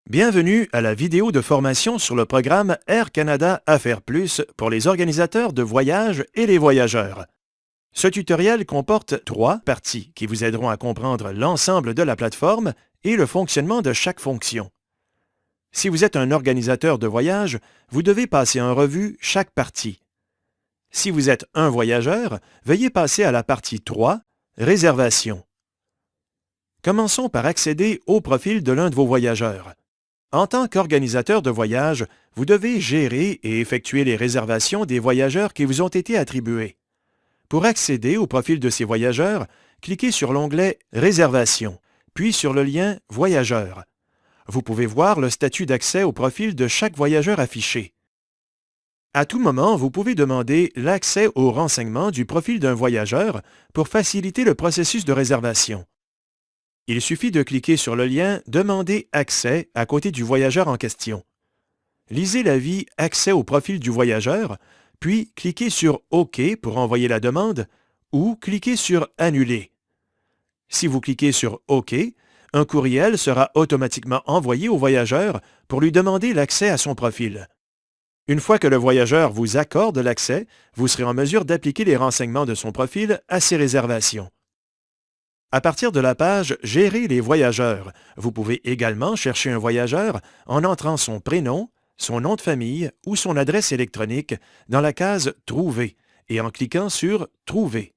Bienvenue à la vidéo de formation sur le programme Air Canada Affaires Plus pour les organisateurs de voyages et les voyageurs. Ce tutoriel comporte 3 parties qui vous aideront à comprendre l'ensemble de la plateforme et le fonctionnement de chaque fonction. Si vous êtes un organisateur de voyage, vous devez passer en revue chaque partie. Si vous êtes un voyageur, veuillez passer à la partie 3, Réservation. Commençons par accéder au profil de l'un de vos voyageurs. En tant qu'organisateur de voyage, vous devez gérer et effectuer les réservations des voyageurs qui vous ont été attribués. Pour accéder au profil de ces voyageurs, cliquez sur l'onglet « Réservation », puis sur le lien « Voyageurs ». Vous pouvez voir le statut d'accès au profil de chaque voyageur affiché. À tout moment, vous pouvez demander l'accès aux renseignements du profil d'un voyageur pour faciliter le processus de réservation. Il suffit de cliquer sur le lien « Demander accès » à côté du voyageur en question. Lisez l'avis « Accès au profil du voyageur », puis cliquez sur « OK » pour envoyer la demande ou cliquez sur « Annuler ». Si vous cliquez sur « OK », un courriel sera automatiquement envoyé au voyageur pour lui demander l'accès à son profil. Une fois que le voyageur vous accorde l'accès, vous serez en mesure d'appliquer les renseignements de son profil à ses réservations. À partir de la page « Gérer les voyageurs », vous pouvez également chercher un voyageur en entrant son prénom, son nom de famille ou son adresse électronique dans la case « Trouver » et en cliquant sur « Trouver ».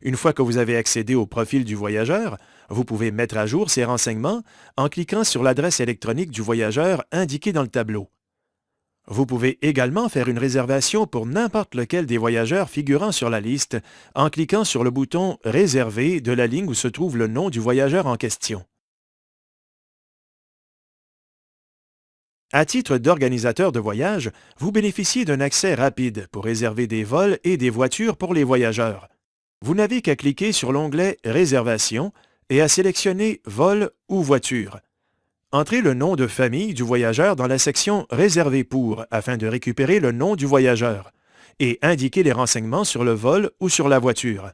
Une fois que vous avez accédé au profil du voyageur, vous pouvez mettre à jour ces renseignements en cliquant sur l'adresse électronique du voyageur indiquée dans le tableau. Vous pouvez également faire une réservation pour n'importe lequel des voyageurs figurant sur la liste en cliquant sur le bouton « Réserver » de la ligne où se trouve le nom du voyageur en question. À titre d'organisateur de voyage, vous bénéficiez d'un accès rapide pour réserver des vols et des voitures pour les voyageurs. Vous n'avez qu'à cliquer sur l'onglet « Réservation » et à sélectionner « Vol ou voiture ». Entrez le nom de famille du voyageur dans la section « Réserver pour » afin de récupérer le nom du voyageur et indiquez les renseignements sur le vol ou sur la voiture.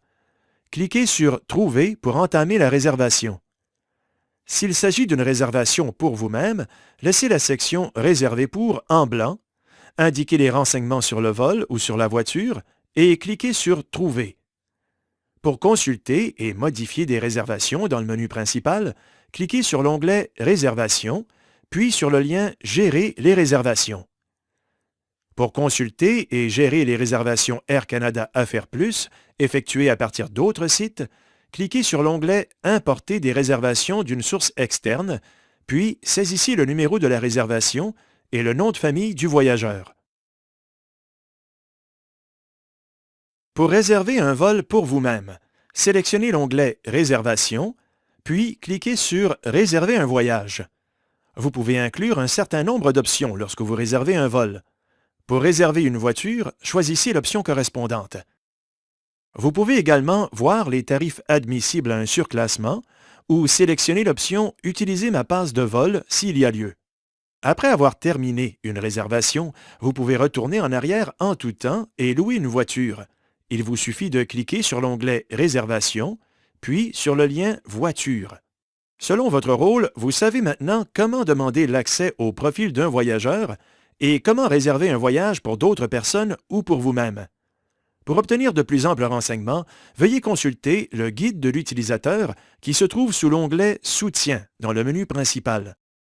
Cliquez sur « Trouver » pour entamer la réservation. S'il s'agit d'une réservation pour vous-même, laissez la section « Réserver pour » en blanc, indiquez les renseignements sur le vol ou sur la voiture et cliquez sur « Trouver ». Pour consulter et modifier des réservations dans le menu principal, cliquez sur l'onglet « Réservations », puis sur le lien « Gérer les réservations ». Pour consulter et gérer les réservations Air Canada Affaires Plus effectuées à partir d'autres sites, cliquez sur l'onglet « Importer des réservations d'une source externe », puis saisissez le numéro de la réservation et le nom de famille du voyageur. Pour réserver un vol pour vous-même, sélectionnez l'onglet « Réservation », puis cliquez sur « Réserver un voyage ». Vous pouvez inclure un certain nombre d'options lorsque vous réservez un vol. Pour réserver une voiture, choisissez l'option correspondante. Vous pouvez également voir les tarifs admissibles à un surclassement ou sélectionner l'option « Utiliser ma passe de vol » s'il y a lieu. Après avoir terminé une réservation, vous pouvez retourner en arrière en tout temps et louer une voiture. Il vous suffit de cliquer sur l'onglet « Réservation », puis sur le lien « Voiture ». Selon votre rôle, vous savez maintenant comment demander l'accès au profil d'un voyageur et comment réserver un voyage pour d'autres personnes ou pour vous-même. Pour obtenir de plus amples renseignements, veuillez consulter le guide de l'utilisateur qui se trouve sous l'onglet « Soutien » dans le menu principal.